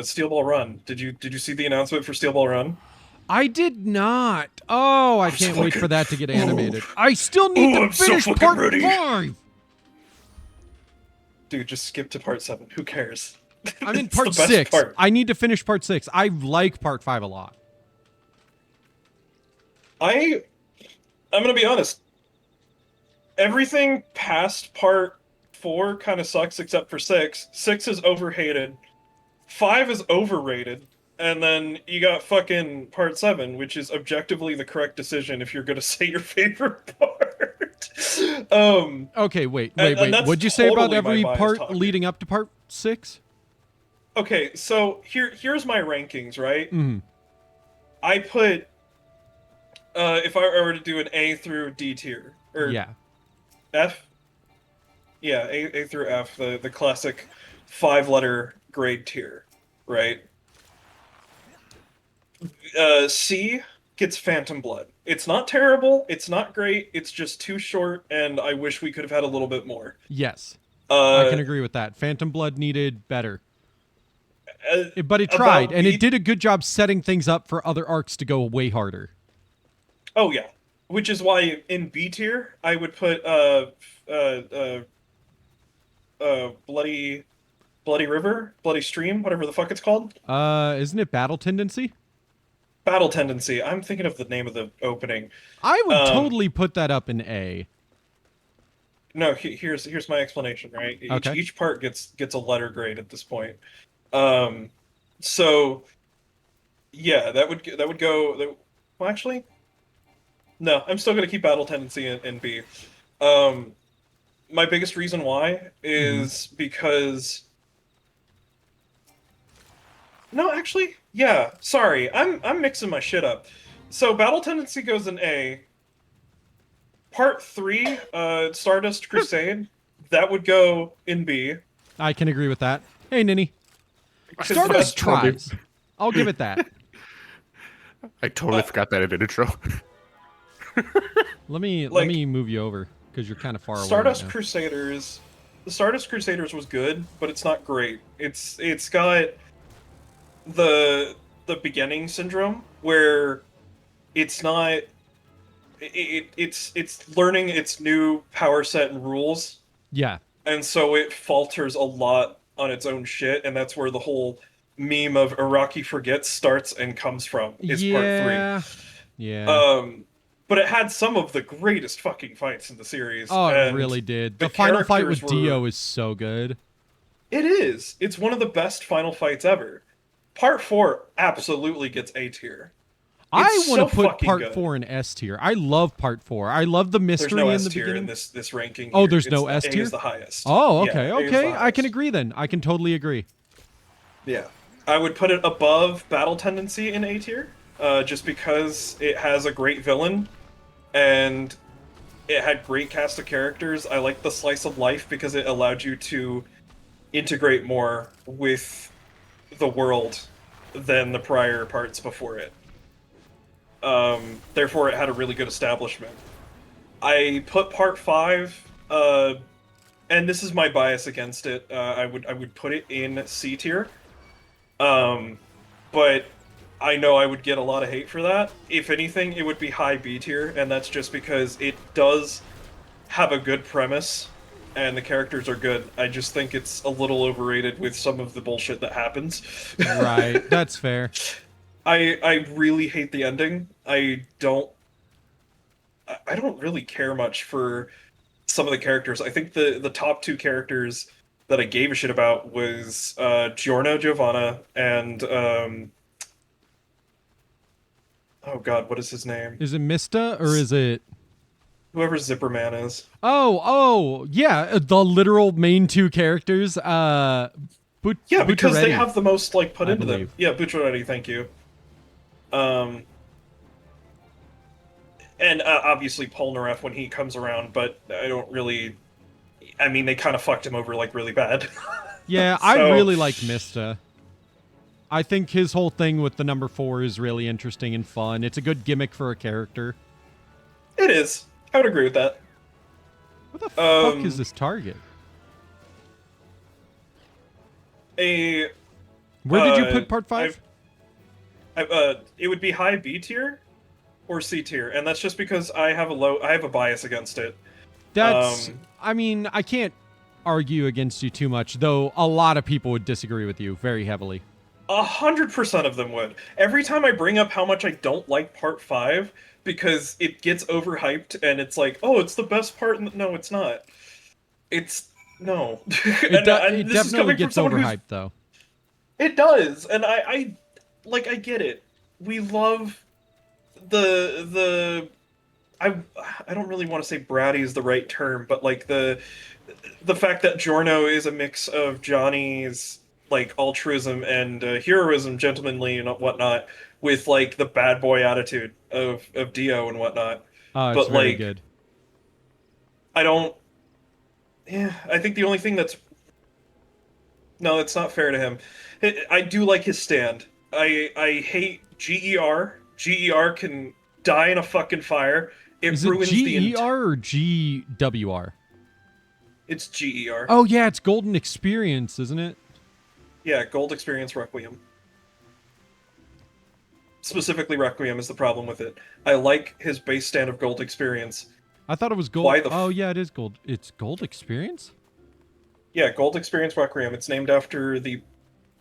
Steel Ball Run. Did you see the announcement for Steel Ball Run? I did not. Oh, I I'm so can't wait for fucking. that to get Ooh, animated. I still need ooh, to I'm so finish fucking part ready. 5. Dude, just skip to part 7. Who cares? I'm in It's the part best 6. part. I need to finish part 6. I like part 5 a lot. I I'm gonna be honest. Everything past part 4 kind of sucks except for 6. 6 is overhated. 5 is overrated. And then you got fucking part 7, which is objectively the correct decision if you're gonna say your favorite part. Um, Okay, wait, and, wait, and wait. that's What'd you say about totally my every bias part talking. leading up to part 6? Okay, so here's my rankings, right? Mm, I put if I were to do an A through D tier or yeah. F, yeah, A through F, the classic 5 letter grade tier, right? C gets Phantom Blood. It's not terrible, it's not great, it's just too short, and I wish we could have had a little bit more. Yes. I Uh, can agree with that. Phantom Blood needed better. uh But it tried, about and it B, did a good job setting things up for other arcs to go way harder. oh yeah, which is why in B tier I would put uh uh Bloody River, Bloody Stream, whatever the fuck it's called. Isn't it Battle Tendency? Battle Tendency. I'm thinking of the name of the opening. I would Um, totally put that up in A. no, here's my explanation, right? Each Okay. each part gets a letter grade at this point. Um, so yeah, that would go. Well, actually, no, I'm still gonna keep Battle Tendency in B. Um, my biggest reason why Mm-hmm. is because no, actually, yeah. Sorry, I'm mixing my shit up. So Battle Tendency goes in A. Part 3, Stardust Crusade, that would go in B I can agree with that. Hey, Ninny. because the Stardust best part. Totally, tries. I'll give it that. I totally Uh, forgot that in the intro. Let me like move you over because you're kind of far away right Stardust now. Crusaders, the Stardust Crusaders was good, but it's not great. It's got the beginning syndrome where it's not it's learning its new power set and rules, Yeah. and so it falters a lot on its own shit, and that's where the whole meme of Iraqi forgets starts and comes from, is part 3. Yeah. Yeah. Um, but it had some of the greatest fucking fights in the series, Oh, it and really did. the The final fight characters with were. Dio is so good. It is. It's one of the best final fights ever. Part 4 absolutely gets A tier. It's I want to so put fucking part good. 4 in S tier. I love part 4. I love the There's no mystery in S the tier in beginning. this ranking Oh, here. there's It's no A S is tier? the highest. Oh, Yeah, okay. A is the Okay. I can highest. agree then. I can totally agree. Yeah. I would put it above Battle Tendency in A tier, just because it has a great villain and it had great cast of characters. I liked the slice of life because it allowed you to integrate more with the world than the prior parts before it. Therefore, it had a really good establishment. I put part 5, and this is my bias against it. I would put it in C tier, um, but I know I would get a lot of hate for that. If anything, it would be high B tier, and that's just because it does have a good premise and the characters are good. I just think it's a little overrated with some of the bullshit that happens. Right. That's fair. I really hate the ending. I don't really care much for some of the characters. I think the top 2 characters that I gave a shit about was Giorno Giovanna and oh god, what is his name? Is it Mista or is it Whoever Zipperman is. Oh, yeah, the literal main 2 characters Yeah, because they Bucciaretti, have the most like put I into them. believe. Yeah, Bucciaretti, thank you. Um, and obviously Polnareff when he comes around, but I don't really. I mean, they kind of fucked him over like really bad. Yeah, I So really like Mista. I think his whole thing with the number 4 is really interesting and fun. It's a good gimmick for a character. it is. I would agree with that. What the fuck is Um, this target? a Where did you put part 5? It would be high B tier or C tier, and that's just because I have a bias against it. That's, I mean, I can't argue against you too much, though a lot of people would disagree with you very heavily. 100% of them would. Every time I bring up how much I don't like part 5, because it gets overhyped, and it's like, oh, it's the best part. No, it's not. It's no. It definitely gets overhyped, though. It does, and I get it. We love the I don't really want to say bratty is the right term, but like the fact that Giorno is a mix of Johnny's like altruism and heroism, gentlemanly and whatnot, with like the bad boy attitude of Dio and whatnot. Oh, it's but very like, good. I don't. Yeah, I think the only thing that's no, it's not fair to him. I do like his stand. I hate GER. GER can die in a fucking fire. Is it GER or GWR? It's GER. Oh yeah, it's Golden Experience, isn't it? Yeah, Gold Experience Requiem. Specifically, Requiem is the problem with it. I like his base stand of Gold Experience. I thought it was Gold. Oh yeah, it is Gold. It's Gold Experience? Yeah, Gold Experience Requiem. It's named after the...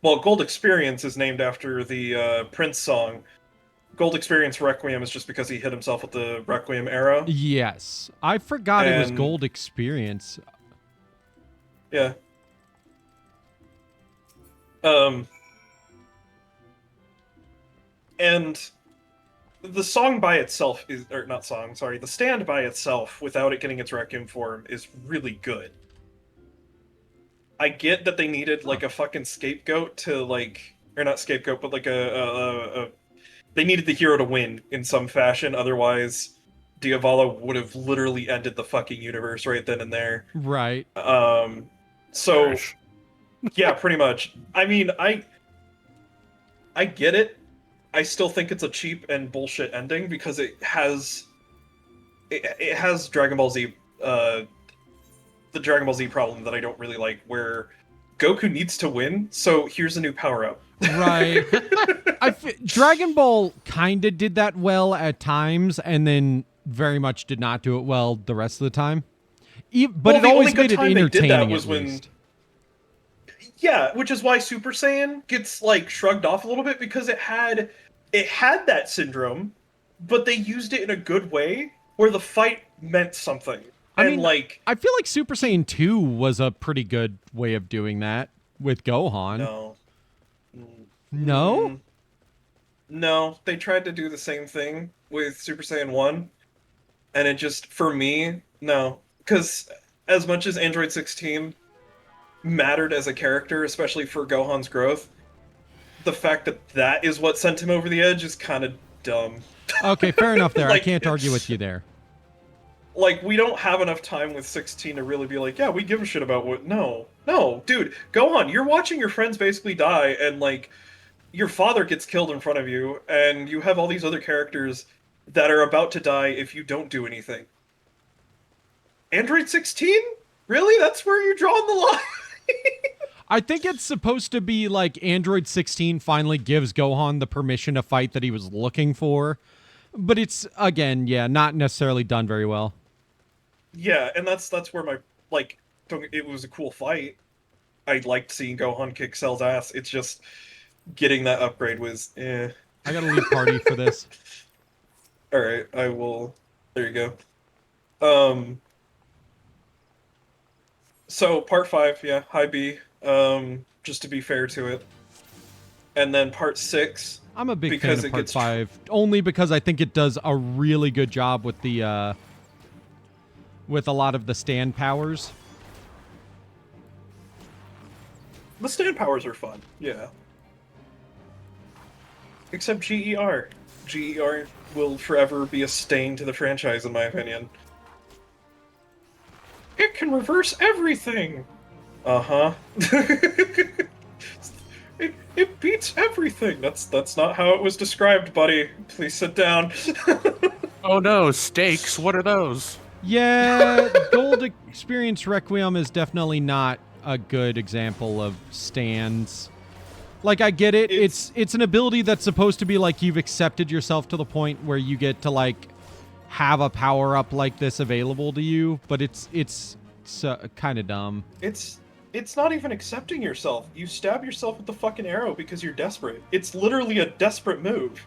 Well, Gold Experience is named after the Prince song. Gold Experience Requiem is just because he hit himself with the Requiem arrow. Yes. I forgot it was Gold Experience. Yeah. And the song by itself is... Or not song, sorry. The stand by itself, without it getting its Requiem form, is really good. I get that they needed, like, a fucking scapegoat to, like... Or not scapegoat, but, like, they needed the hero to win in some fashion, otherwise Diavolo would have literally ended the fucking universe right then and there. Right. So... Yeah, pretty much. I mean, I get it. I still think it's a cheap and bullshit ending because it has Dragon Ball Z, the Dragon Ball Z problem that I don't really like, where Goku needs to win, so here's a new power-up. Right. Dragon Ball kinda did that well at times, and then very much did not do it well the rest of the time. But it always made it entertaining at least. Yeah, which is why Super Saiyan gets like shrugged off a little bit, because it had that syndrome, but they used it in a good way where the fight meant something. I feel like Super Saiyan 2 was a pretty good way of doing that with Gohan. No. No? No, they tried to do the same thing with Super Saiyan 1, and it just, for me, no. Because as much as Android 16 mattered as a character, especially for Gohan's growth, the fact that that is what sent him over the edge is kind of dumb. Okay, fair enough there. Like, I can't argue with you there. Like, we don't have enough time with 16 to really be like, yeah, we give a shit about what... No, dude, Gohan, you're watching your friends basically die, and, like, your father gets killed in front of you, and you have all these other characters that are about to die if you don't do anything. Android 16? Really? That's where you're drawing the line? I think it's supposed to be like Android 16 finally gives Gohan the permission to fight that he was looking for. But it's, again, yeah, not necessarily done very well. Yeah, and that's where my, like, it was a cool fight. I liked seeing Gohan kick Cell's ass. It's just getting that upgrade was, eh. I gotta leave party for this. Alright, I will... There you go. So, part 5, yeah, high B, just to be fair to it. And then part 6... I'm a big fan of part 5, only because I think it does a really good job with the, with a lot of the stand powers. The stand powers are fun, yeah. Except GER. GER will forever be a stain to the franchise, in my opinion. It can reverse everything! Uh-huh. It beats everything! That's not how it was described, buddy. Please sit down. Oh no, stakes, what are those? Yeah, Gold Experience Requiem is definitely not a good example of stands. Like, I get it. It's an ability that's supposed to be like you've accepted yourself to the point where you get to like have a power up like this available to you, but it's kind of dumb. It's not even accepting yourself. You stab yourself with the fucking arrow because you're desperate. It's literally a desperate move.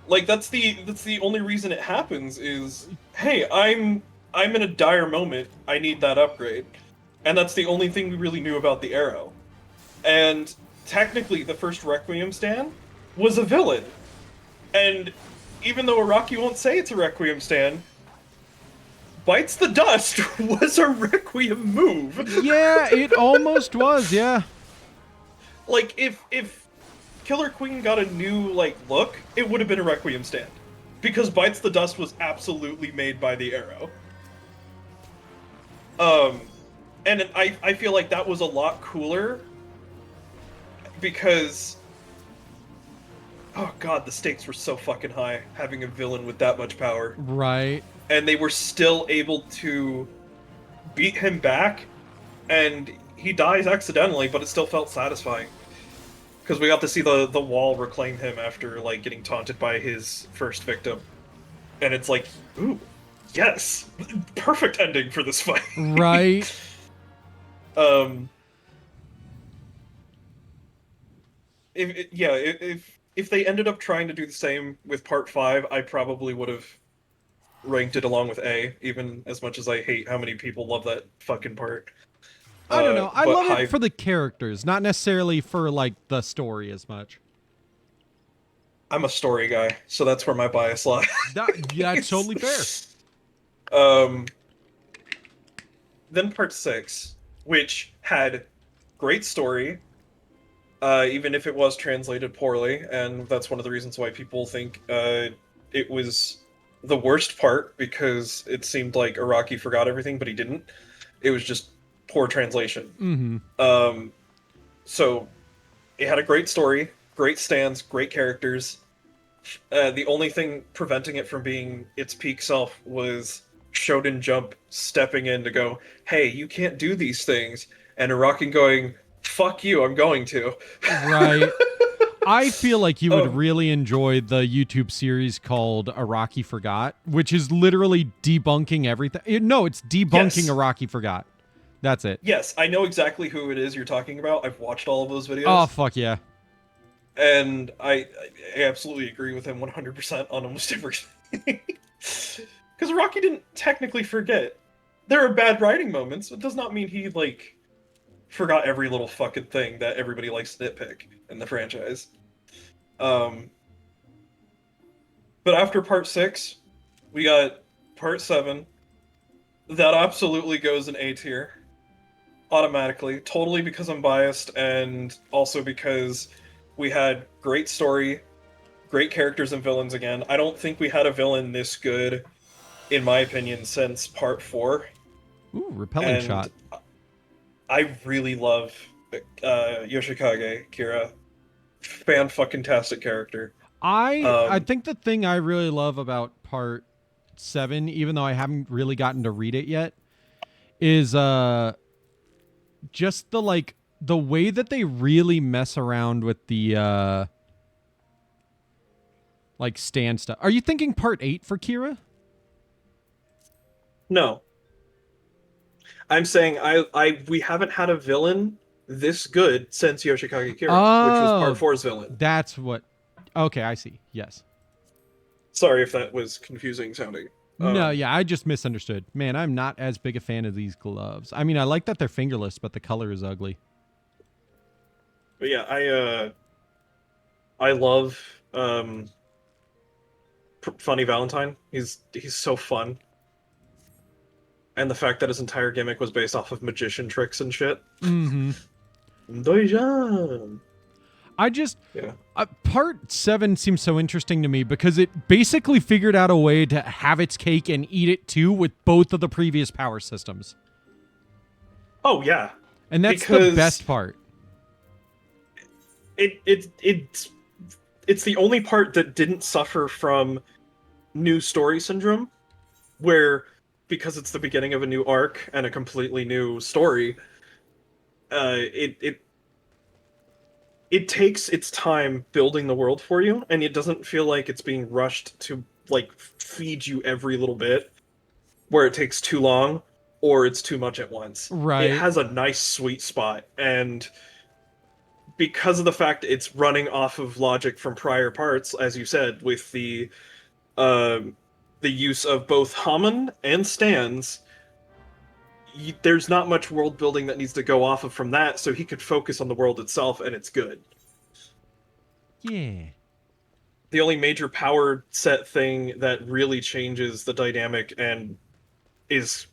Like that's the only reason it happens is, hey, I'm in a dire moment. I need that upgrade. And that's the only thing we really knew about the arrow. And technically the first Requiem stand was a villain. And even though Araki won't say it's a Requiem stand, Bites the Dust was a Requiem move. Yeah, it almost was, yeah. Like, if Killer Queen got a new, like, look, it would have been a Requiem stand. Because Bites the Dust was absolutely made by the arrow. And I feel like that was a lot cooler because, oh god, the stakes were so fucking high having a villain with that much power. Right. And they were still able to beat him back, and he dies accidentally, but it still felt satisfying. Because we got to see the wall reclaim him after, like, getting taunted by his first victim. And it's like, ooh, yes! Perfect ending for this fight! Right. If they ended up trying to do the same with Part 5, I probably would have ranked it along with A, even as much as I hate how many people love that fucking part. I don't know. I love it for the characters, not necessarily for, like, the story as much. I'm a story guy, so that's where my bias lies. That's totally fair. Then Part 6, which had great story, even if it was translated poorly, and that's one of the reasons why people think it was the worst part, because it seemed like Araki forgot everything, but he didn't. It was just poor translation. Mm-hmm. So it had a great story, great stands, great characters. The only thing preventing it from being its peak self was Shonen Jump stepping in to go, hey, you can't do these things, and Araki going, fuck you, I'm going to. Right. I feel like you would really enjoy the YouTube series called Araki Forgot, which is literally debunking everything. It's debunking Araki Forgot. That's it. Yes, I know exactly who it is you're talking about. I've watched all of those videos. Oh, fuck yeah. And I absolutely agree with him 100% on almost everything. Because Araki didn't technically forget. There are bad writing moments. It does not mean he, like, forgot every little fucking thing that everybody likes to nitpick in the franchise. But after Part 6, we got Part 7. That absolutely goes in A tier. Automatically. Totally because I'm biased, and also because we had great story, great characters and villains again. I don't think we had a villain this good, in my opinion, since Part 4. Ooh, repelling shot. I really love Yoshikage Kira. Fan-fucking-tastic character. I think the thing I really love about Part 7, even though I haven't really gotten to read it yet, is just the way that they really mess around with the like stand stuff. Are you thinking Part 8 for Kira? No. I'm saying we haven't had a villain this good since Yoshikage Kira, which was Part 4's villain. That's what... Okay, I see. Yes. Sorry if that was confusing sounding. No, yeah, I just misunderstood. Man, I'm not as big a fan of these gloves. I mean, I like that they're fingerless, but the color is ugly. But yeah, I love Funny Valentine. He's so fun. And the fact that his entire gimmick was based off of magician tricks and shit. Mm-hmm. Doijan. Yeah. Part 7 seems so interesting to me because it basically figured out a way to have its cake and eat it too with both of the previous power systems. Oh yeah. And that's the best part. It's the only part that didn't suffer from new story syndrome, where because it's the beginning of a new arc and a completely new story, it takes its time building the world for you, and it doesn't feel like it's being rushed to like feed you every little bit, where it takes too long or it's too much at once. It Right. has a nice sweet spot, and because of the fact it's running off of logic from prior parts, as you said, with um, the use of both Hammond and stands, there's not much world building that needs to go off of from that, so he could focus on the world itself, and it's good. Yeah. The only major power set thing that really changes the dynamic and is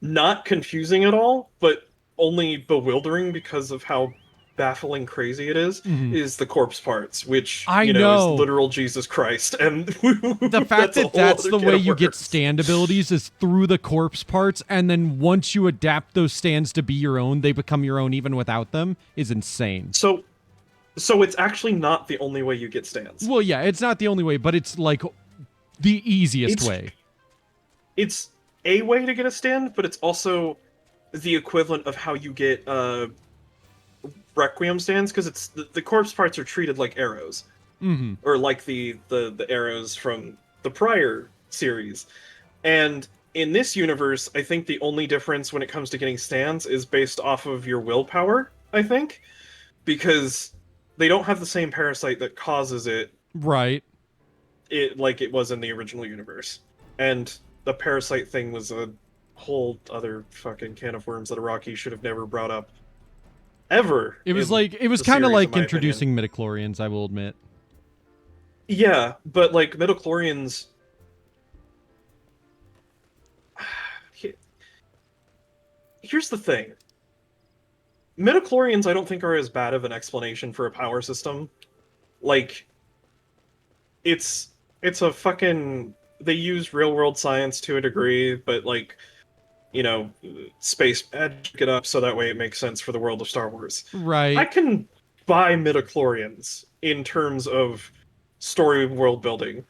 not confusing at all, but only bewildering because of how baffling crazy it Mhm. is the corpse parts, which, I is know. literal Jesus Christ, and The fact that's a that whole that's other the can way of you get worms. stand abilities is through the corpse parts, and then once you adapt those stands to be your own, they become your own even without them, is insane. So it's actually not the only way you get stands. Well, yeah, it's not the only way, but it's like the easiest It's way. it's a way to get a stand, but it's also the equivalent of how you get Requiem stands, because it's the corpse parts are treated like arrows, Mm-hmm. or like the arrows from the prior series. And in this universe, I think the only difference when it comes to getting stands is based off of your willpower, I think, because they don't have the same parasite that causes Right. it like it was in the original universe. And the parasite thing was a whole other fucking can of worms that Araki should have never brought up ever It was in the kind of series, in like my opinion. introducing midichlorians, I will admit. Yeah, but like midichlorians, here's the thing. Midichlorians I don't think are as bad of an explanation for a power system. Like it's it's a fucking, they use real world science to a degree, but like, you know, space magic it up so that way it makes sense for the world of Star Wars. I Right. can buy midichlorians in terms of story world building.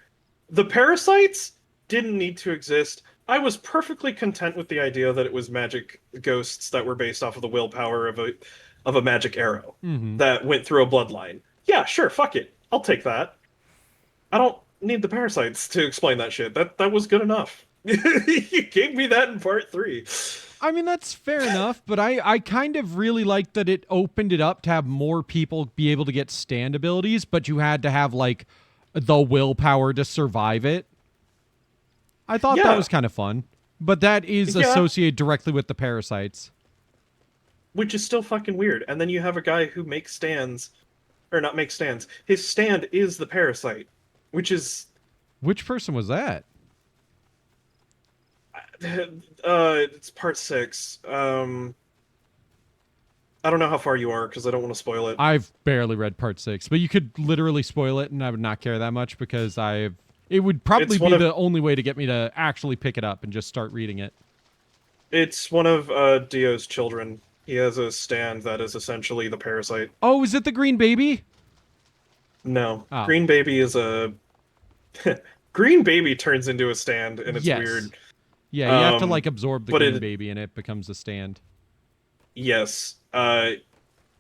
The parasites didn't need to exist. I was perfectly content with the idea that it was magic ghosts that were based off of the willpower of a magic arrow Mm-hmm. that went through a bloodline. Yeah, sure, fuck it. I'll take that. I don't need the parasites to explain that shit. That was good enough. You gave me that in part 3. I mean, that's fair enough, but I kind of really liked that it opened it up to have more people be able to get stand abilities, but you had to have, like, the willpower to survive it. I thought that Yeah, was kind of fun, but that is yeah, associated directly with the parasites. which is still fucking weird. And then you have a guy who makes stands, or not makes stands. His stand is the parasite, which is Which person was that? it's part 6. I don't know how far you are because I don't want to spoil it. I've barely read part 6, but you could literally spoil it, and I would not care that much because it would probably It's one be of the only way to get me to actually pick it up and just start reading it. it's one of Dio's children. He has a stand that is essentially the parasite. Oh, is it the green baby? No, Oh, Green Baby is a Green Baby turns into a stand, and it's yes. weird. Yeah, you have to like absorb the But green it baby and it becomes a stand. yes, and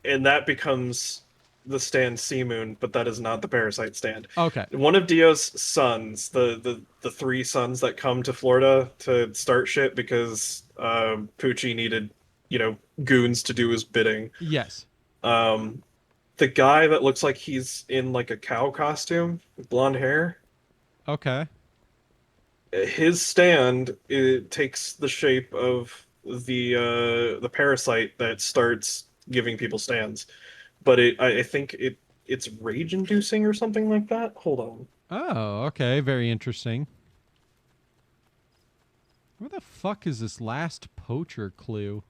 that becomes the stand Sea Moon, but that is not the parasite stand. Okay. One of Dio's sons, the 3 sons that come to Florida to start shit because Poochie needed, goons to do his bidding. Yes. Um, the guy that looks like he's in like a cow costume with blonde hair, Okay. his stand, it takes the shape of the parasite that starts giving people stands. But I think it's rage inducing or something like that. Hold on. Oh, okay. Very interesting. Where the fuck is this last poacher clue?